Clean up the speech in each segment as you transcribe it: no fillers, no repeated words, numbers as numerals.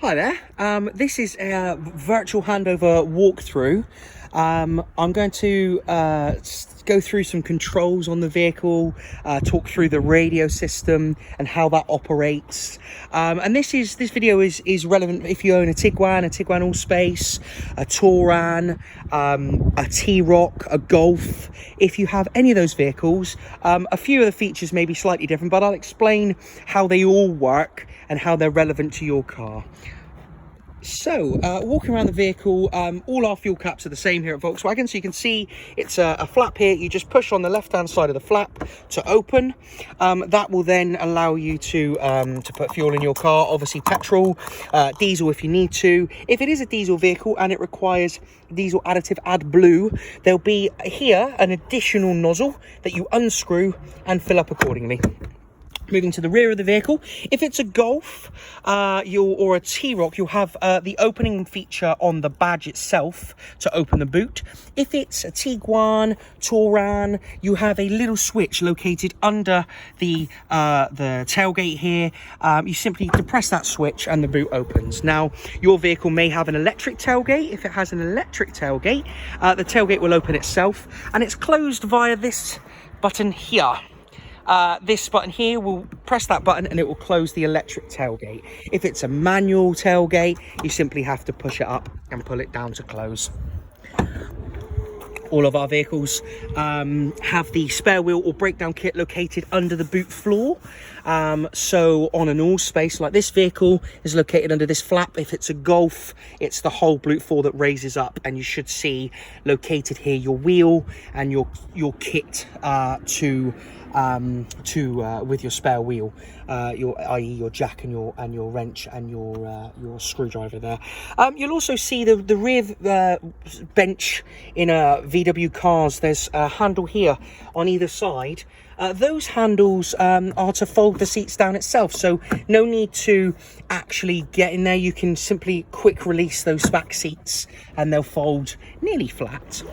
Hi there, this is a virtual handover walkthrough. I'm going to go through some controls on the vehicle, talk through the radio system and how that operates. And this video is relevant if you own a Tiguan All-Space, a Touran, a T-Roc, a Golf. If you have any of those vehicles, a few of the features may be slightly different, but I'll explain how they all work and how they're relevant to your car. So, walking around the vehicle, all our fuel caps are the same here at Volkswagen. So you can see it's a flap here. You just push on the left-hand side of the flap to open. That will then allow you to put fuel in your car. Obviously, petrol, diesel if you need to. If it is a diesel vehicle and it requires diesel additive AdBlue, there'll be here an additional nozzle that you unscrew and fill up accordingly. Moving to the rear of the vehicle, if it's a Golf or a T-Roc, you'll have the opening feature on the badge itself to open the boot. If it's a Tiguan, Touran, you have a little switch located under the tailgate here. You simply depress that switch and the boot opens. Now, your vehicle may have an electric tailgate. If it has an electric tailgate, the tailgate will open itself, and it's closed via this button here. This button here will press that button and it will close the electric tailgate. If it's a manual tailgate, you simply have to push it up and pull it down to close. All of our vehicles have the spare wheel or breakdown kit located under the boot floor. So on an All-Space like this vehicle is located under this flap. If it's a Golf, it's the whole boot floor that raises up, and you should see located here your wheel and your kit with your spare wheel, i.e. your jack and your wrench and your screwdriver there. You'll also see the rear bench in VW cars. There's a handle here on either side. Those handles are to fold the seats down itself, so no need to actually get in there. You can simply quick release those back seats and they'll fold nearly flat.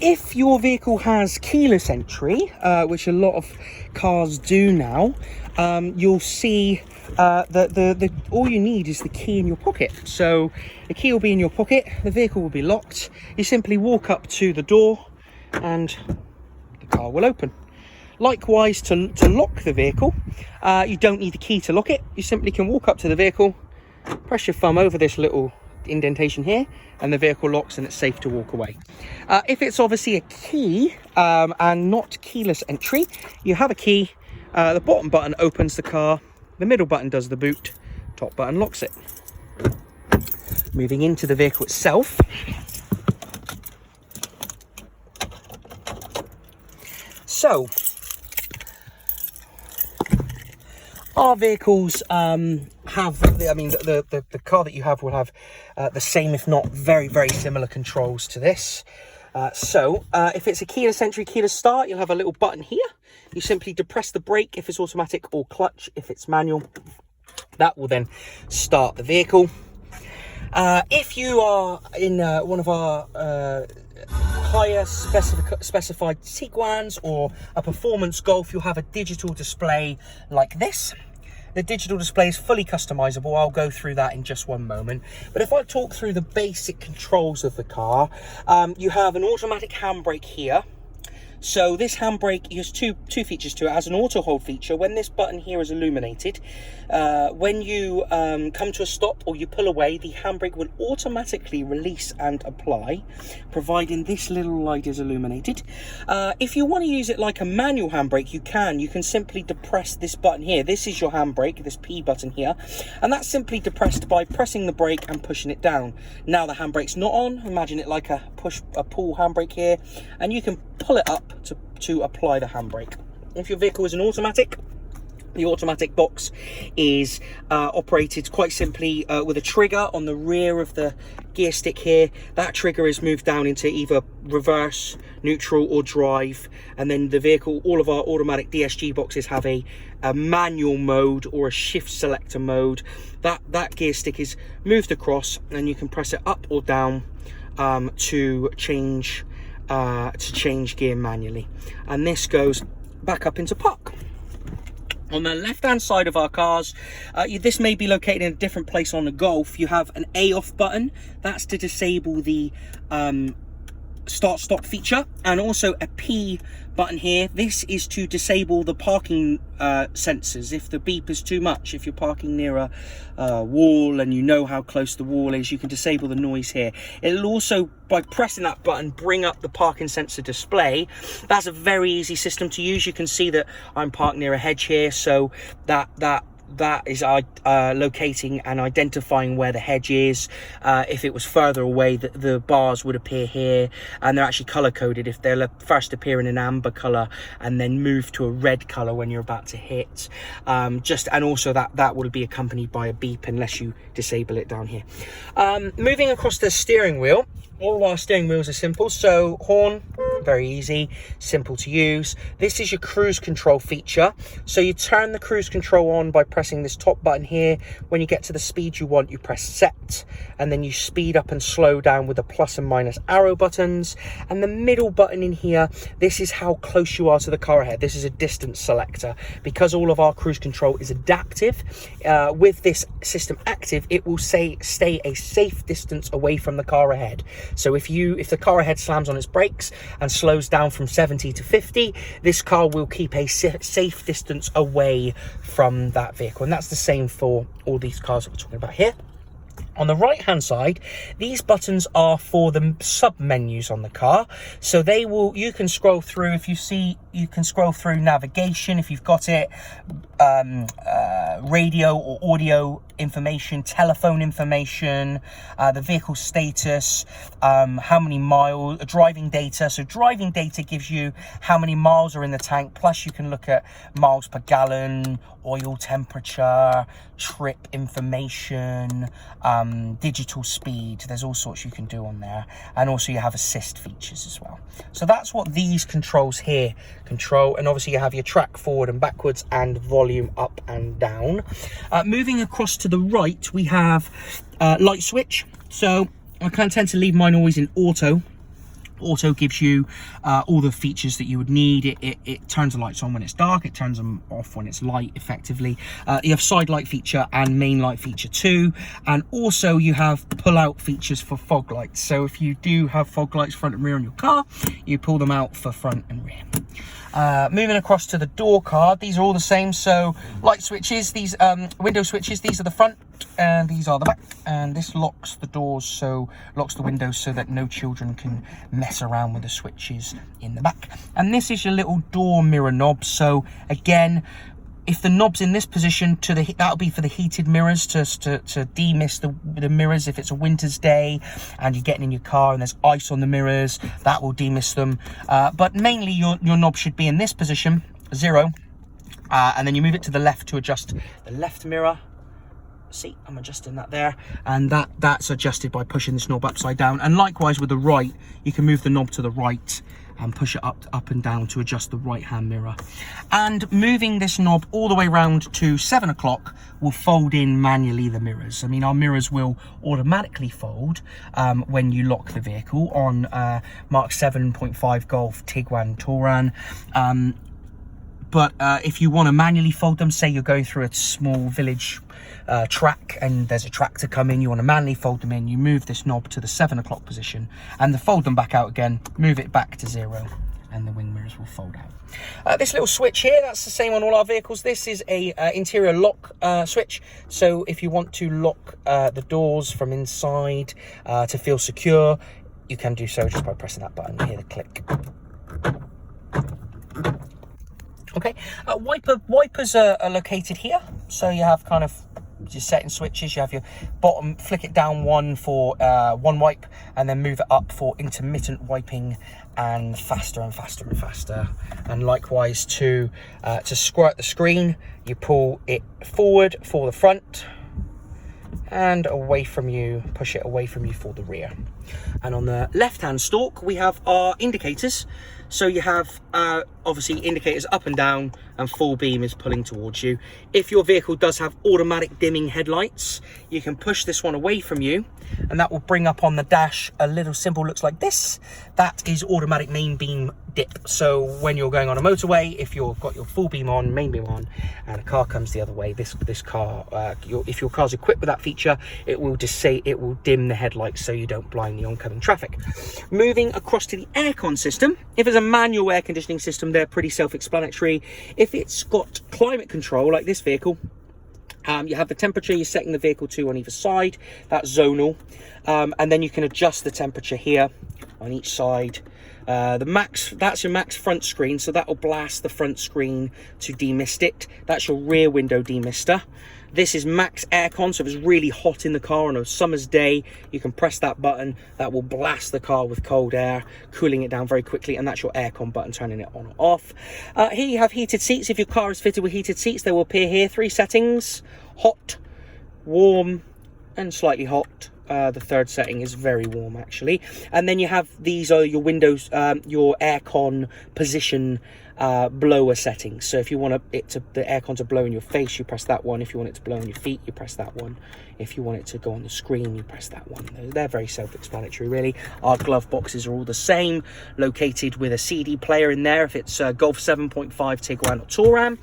If your vehicle has keyless entry, which a lot of cars do now, you'll see that all you need is the key in your pocket. So the key will be in your pocket, the vehicle will be locked. You simply walk up to the door and the car will open. Likewise, to lock the vehicle, you don't need the key to lock it. You simply can walk up to the vehicle, press your thumb over this little indentation here, and the vehicle locks and it's safe to walk away. If it's obviously a key and not keyless entry, you have a key. The bottom button opens the car, the middle button does the boot, top button locks it. Moving into the vehicle itself, so our vehicles have, the car that you have will have the same, if not very similar controls to this. If it's a keyless entry, keyless start, you'll have a little button here. You simply depress the brake if it's automatic, or clutch if it's manual. That will then start the vehicle. If you are in one of our higher specified Tiguans or a performance Golf, you'll have a digital display like this. The digital display is fully customizable. I'll go through that in just one moment. But if I talk through the basic controls of the car, you have an automatic handbrake here. So this handbrake has two features to it. It has an auto hold feature. When this button here is illuminated, when you come to a stop or you pull away, the handbrake will automatically release and apply, providing this little light is illuminated. If you want to use it like a manual handbrake, you can simply depress this button here. This is your handbrake, this P button here, and that's simply depressed by pressing the brake and pushing it down. Now the handbrake's not on. Imagine it like a pull handbrake here, and you can pull it up to apply the handbrake. If your vehicle is an automatic, the automatic box is operated quite simply with a trigger on the rear of the gear stick here. That trigger is moved down into either reverse, neutral or drive, and then the vehicle, all of our automatic DSG boxes have a manual mode or a shift selector mode. That gear stick is moved across and you can press it up or down to change gear manually, and this goes back up into park. On the left-hand side of our cars, this may be located in a different place on the Golf. You have an A off button. That's to disable the start stop feature, and also a P button here. This is to disable the parking sensors. If the beep is too much, if you're parking near a wall and you know how close the wall is, you can disable the noise here. It'll also, by pressing that button, bring up the parking sensor display. That's a very easy system to use. You can see that I'm parked near a hedge here, so that is locating and identifying where the hedge is. If it was further away, the bars would appear here, and they're actually color coded. If they'll first appear in an amber color and then move to a red color when you're about to hit, and also that will be accompanied by a beep unless you disable it down here. Moving across the steering wheel, all of our steering wheels are simple. So horn, very easy, simple to use. This is your cruise control feature. So you turn the cruise control on by pressing this top button here. When you get to the speed you want, you press set, and then you speed up and slow down with the plus and minus arrow buttons. And the middle button in here, this is how close you are to the car ahead. This is a distance selector. Because all of our cruise control is adaptive, with this system active, it will say stay a safe distance away from the car ahead. So if the car ahead slams on its brakes and slows down from 70 to 50, this car will keep a safe distance away from that vehicle. And that's the same for all these cars that we're talking about here. On the right hand side, these buttons are for the sub menus on the car. So you can scroll through. If you see, you can scroll through navigation if you've got it, radio or audio information, telephone information, the vehicle status, how many miles, driving data. So driving data gives you how many miles are in the tank, plus you can look at miles per gallon, oil temperature, trip information, digital speed. There's all sorts you can do on there, and also you have assist features as well. So that's what these controls here control. And obviously you have your track forward and backwards and volume up and down. Moving across to the right, we have light switch. So I kind of tend to leave mine always in auto. Auto gives you all the features that you would need. It turns the lights on when it's dark, it turns them off when it's light, effectively. You have side light feature and main light feature too, and also you have pull out features for fog lights. So if you do have fog lights front and rear on your car, you pull them out for front and rear. Moving across to the door card, these are all the same. So light switches, these window switches, these are the front and these are the back, and this locks the doors, so locks the windows so that no children can mess around with the switches in the back. And this is your little door mirror knob. So again, if the knob's in this position, that'll be for the heated mirrors to demist the mirrors. If it's a winter's day and you're getting in your car and there's ice on the mirrors, that will demist them. But mainly your knob should be in this position, 0, and then you move it to the left to adjust the left mirror. See, I'm adjusting that there, and that's adjusted by pushing this knob upside down. And likewise with the right, you can move the knob to the right and push it up and down to adjust the right hand mirror. And moving this knob all the way around to 7 o'clock will fold in manually the mirrors. I mean, our mirrors will automatically fold when you lock the vehicle on Mark 7.5 Golf, Tiguan, Touran. But if you want to manually fold them, say you're going through a small village track and there's a tractor coming, you want to manually fold them in, you move this knob to the 7 o'clock position and then fold them back out again, move it back to 0, and the wing mirrors will fold out. This little switch here, that's the same on all our vehicles. This is a interior lock switch. So if you want to lock the doors from inside to feel secure, you can do so just by pressing that button. You hear the click. Okay, wipers are located here. So you have kind of your setting switches. You have your bottom, flick it down one for one wipe, and then move it up for intermittent wiping and faster and faster and faster. And likewise to squirt the screen, you pull it forward for the front and away from you, push it away from you for the rear. And on the left-hand stalk, we have our indicators. So you have obviously indicators up and down, and full beam is pulling towards you. If your vehicle does have automatic dimming headlights, you can push this one away from you, and that will bring up on the dash a little symbol, looks like this. That is automatic main beam dip. So when you're going on a motorway, if you've got your full beam on, main beam on, and a car comes the other way, this car, if your car's equipped with that feature, it will just say it will dim the headlights so you don't blind the oncoming traffic. Moving across to the aircon system, if it's a manual air conditioning system, they're pretty self-explanatory. If it's got climate control like this vehicle, you have the temperature you're setting the vehicle to on either side, that's zonal, and then you can adjust the temperature here on each side. The max, that's your max front screen, so that will blast the front screen to demist it. That's your rear window demister. This is max aircon, so if it's really hot in the car on a summer's day, you can press that button. That will blast the car with cold air, cooling it down very quickly, and that's your aircon button, turning it on or off. Here you have heated seats. If your car is fitted with heated seats, they will appear here. 3 settings: hot, warm, and slightly hot. The third setting is very warm, actually. And then you have, these are your windows, your aircon position blower settings. So if you want the aircon to blow in your face, you press that one. If you want it to blow on your feet, you press that one. If you want it to go on the screen, you press that one. They're very self-explanatory, really. Our glove boxes are all the same, located with a CD player in there if it's Golf 7.5 Tiguan or Touran.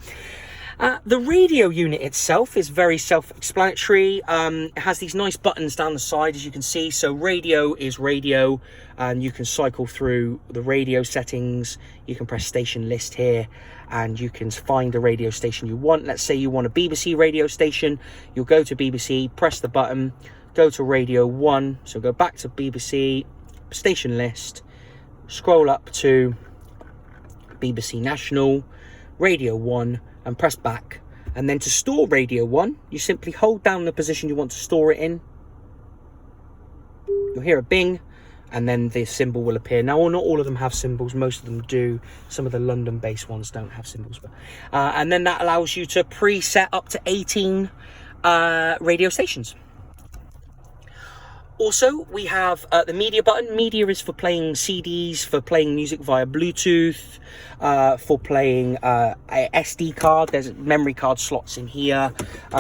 The radio unit itself is very self-explanatory. It has these nice buttons down the side, as you can see. So radio is radio, and you can cycle through the radio settings. You can press station list here, and you can find the radio station you want. Let's say you want a BBC radio station. You'll go to BBC, press the button, go to Radio 1. So go back to BBC, station list, scroll up to BBC National, Radio 1, and press back. And then to store Radio 1, you simply hold down the position you want to store it in. You'll hear a bing, and then the symbol will appear. Now, not all of them have symbols, most of them do. Some of the London-based ones don't have symbols. But and then that allows you to preset up to 18 radio stations. Also, we have the media button. Media is for playing CDs, for playing music via Bluetooth, for playing a SD card. There's memory card slots in here,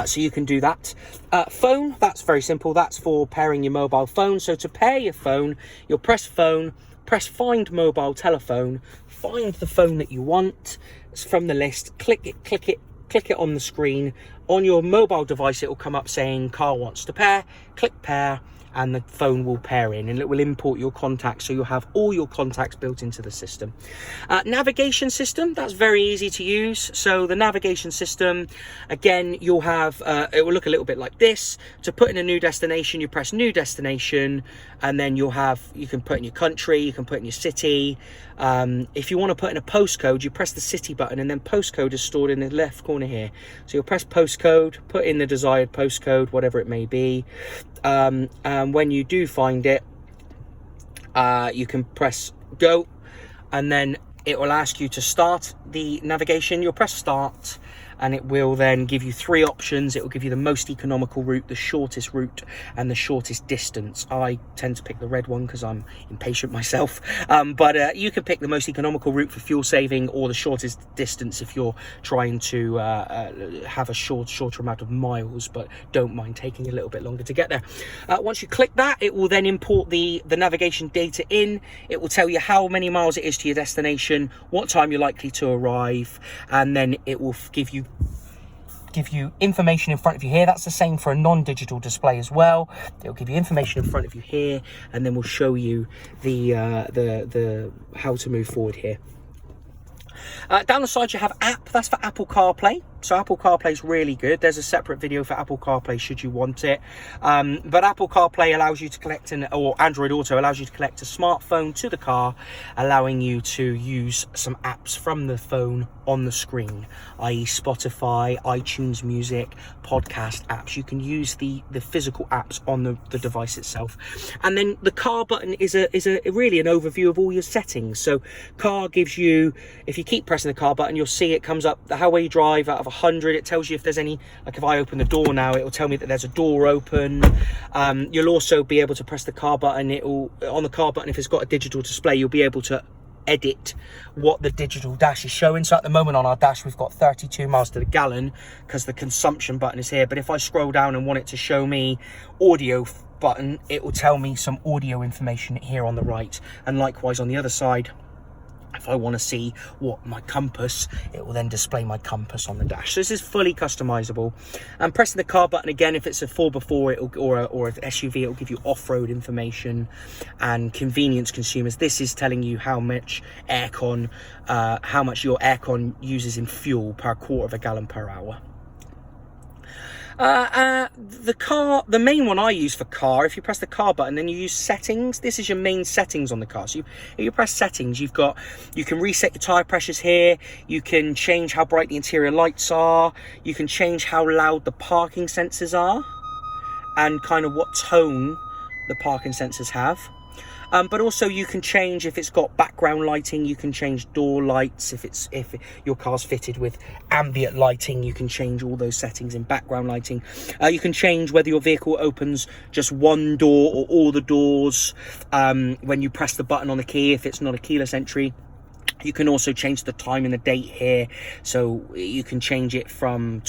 so you can do that. Phone, that's very simple. That's for pairing your mobile phone. So to pair your phone, you'll press phone, press find mobile telephone, find the phone that you want. It's from the list, click it on the screen. On your mobile device, it will come up saying car wants to pair, click pair, and the phone will pair in, and it will import your contacts, so you'll have all your contacts built into the system. Navigation system, that's very easy to use. So the navigation system, again, you'll have, it will look a little bit like this. To put in a new destination, you press new destination, and then you can put in your country, you can put in your city. If you want to put in a postcode, you press the city button, and then postcode is stored in the left corner here. So you'll press postcode, put in the desired postcode, whatever it may be. And when you do find it, you can press go, and then it will ask you to start the navigation. You'll press start, and it will then give you 3 options. It will give you the most economical route, the shortest route, and the shortest distance. I tend to pick the red one because I'm impatient myself, but you can pick the most economical route for fuel saving, or the shortest distance if you're trying to have a shorter amount of miles but don't mind taking a little bit longer to get there. Once you click that, it will then import the navigation data in. It will tell you how many miles it is to your destination, what time you're likely to arrive, and then it will give you information in front of you here. That's the same for a non-digital display as well. It'll give you information in front of you here, and then we'll show you the how to move forward here. Down the side you have app. That's for Apple CarPlay. So Apple CarPlay is really good. There's a separate video for Apple CarPlay should you want it. But Apple CarPlay allows you to connect, or Android Auto allows you to connect a smartphone to the car, allowing you to use some apps from the phone on the screen, i.e. Spotify, iTunes Music, podcast apps. You can use the physical apps on the device itself. And then the car button is really an overview of all your settings. So car gives you, if you keep pressing the car button, you'll see it comes up how well you drive out of 100. It tells you if there's any, like if I open the door now, it will tell me that there's a door open. You'll also be able to press the car button. On the car button, if it's got a digital display, you'll be able to edit what the digital dash is showing. So at the moment on our dash, we've got 32 miles to the gallon because the consumption button is here. But if I scroll down and want it to show me audio button, it will tell me some audio information here on the right. And likewise on the other side, if I want to see what my compass, it will then display my compass on the dash. So this is fully customizable. And pressing the car button again, if it's a 4x4 or an SUV, it will give you off-road information and convenience consumers. This is telling you how much aircon, how much your aircon uses in fuel per quarter of a gallon per hour. The main one I use for car, if you press the car button, then you use settings. This is your main settings on the car. So if you press settings, you can reset your tire pressures here. You can change how bright the interior lights are. You can change how loud the parking sensors are and kind of what tone the parking sensors have. But also you can change if it's got background lighting. You can change door lights. If your car's fitted with ambient lighting, you can change all those settings in background lighting. You can change whether your vehicle opens just one door or all the doors when you press the button on the key, if it's not a keyless entry. You can also change the time and the date here, so you can change it from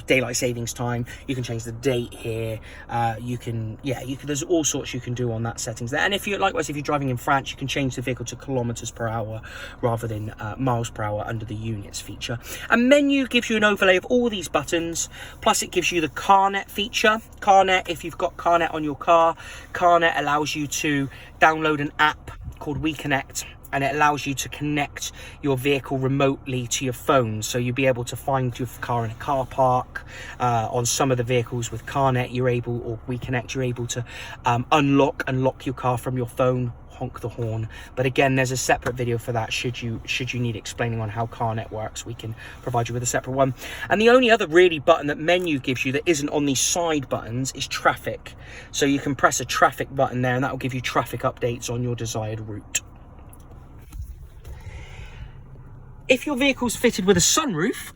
daylight savings time. You can change the date here. There's all sorts you can do on that settings there. And if you're driving in France, you can change the vehicle to kilometers per hour rather than miles per hour under the units feature. And menu gives you an overlay of all these buttons, plus it gives you the CarNet feature. CarNet, if you've got CarNet on your car, CarNet allows you to download an app called WeConnect, and it allows you to connect your vehicle remotely to your phone. So you'll be able to find your car in a car park. On some of the vehicles with CarNet, or WeConnect, you're able to unlock your car from your phone, honk the horn. But again, there's a separate video for that. Should you need explaining on how CarNet works, we can provide you with a separate one. And the only other really button that menu gives you that isn't on these side buttons is traffic. So you can press a traffic button there, and that will give you traffic updates on your desired route. If your vehicle's fitted with a sunroof,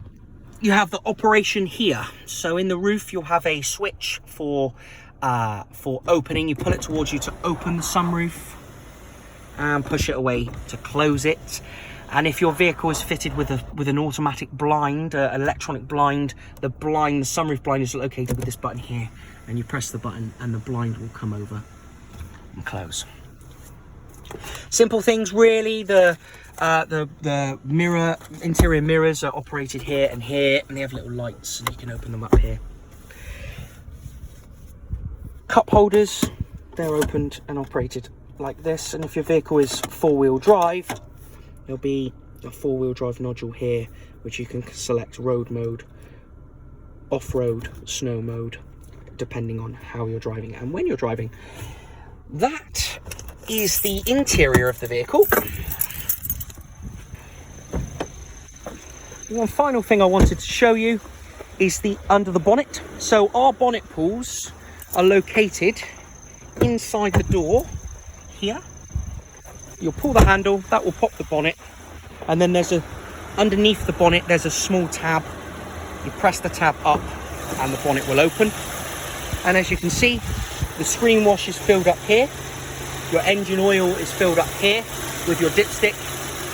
you have the operation here. So in the roof, you'll have a switch for opening. You pull it towards you to open the sunroof and push it away to close it. And if your vehicle is fitted with an automatic blind, electronic blind, the sunroof blind is located with this button here, and you press the button and the blind will come over and close. Simple things, really. The interior mirrors are operated here, and they have little lights, and you can open them up here. Cup holders, they're opened and operated like this. And if your vehicle is four-wheel drive, there'll be a four-wheel drive nodule here, which you can select road mode, off-road, snow mode, depending on how you're driving and when you're driving. That is the interior of the vehicle. One final thing I wanted to show you is the under the bonnet. So our bonnet pulls are located inside the door here. You'll pull the handle, that will pop the bonnet, and then underneath the bonnet there's a small tab. You press the tab up and the bonnet will open. And as you can see, the screen wash is filled up here. Your engine oil is filled up here with your dipstick,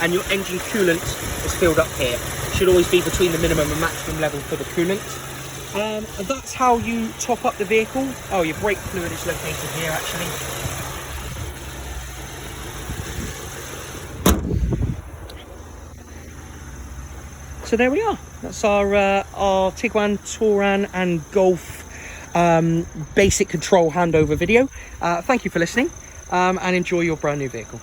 and your engine coolant is filled up here. Should always be between the minimum and maximum level for the coolant. And that's how you top up the vehicle. Oh, your brake fluid is located here actually. So there we are. That's our Tiguan, Touran and Golf basic control handover video. Thank you for listening, and enjoy your brand new vehicle.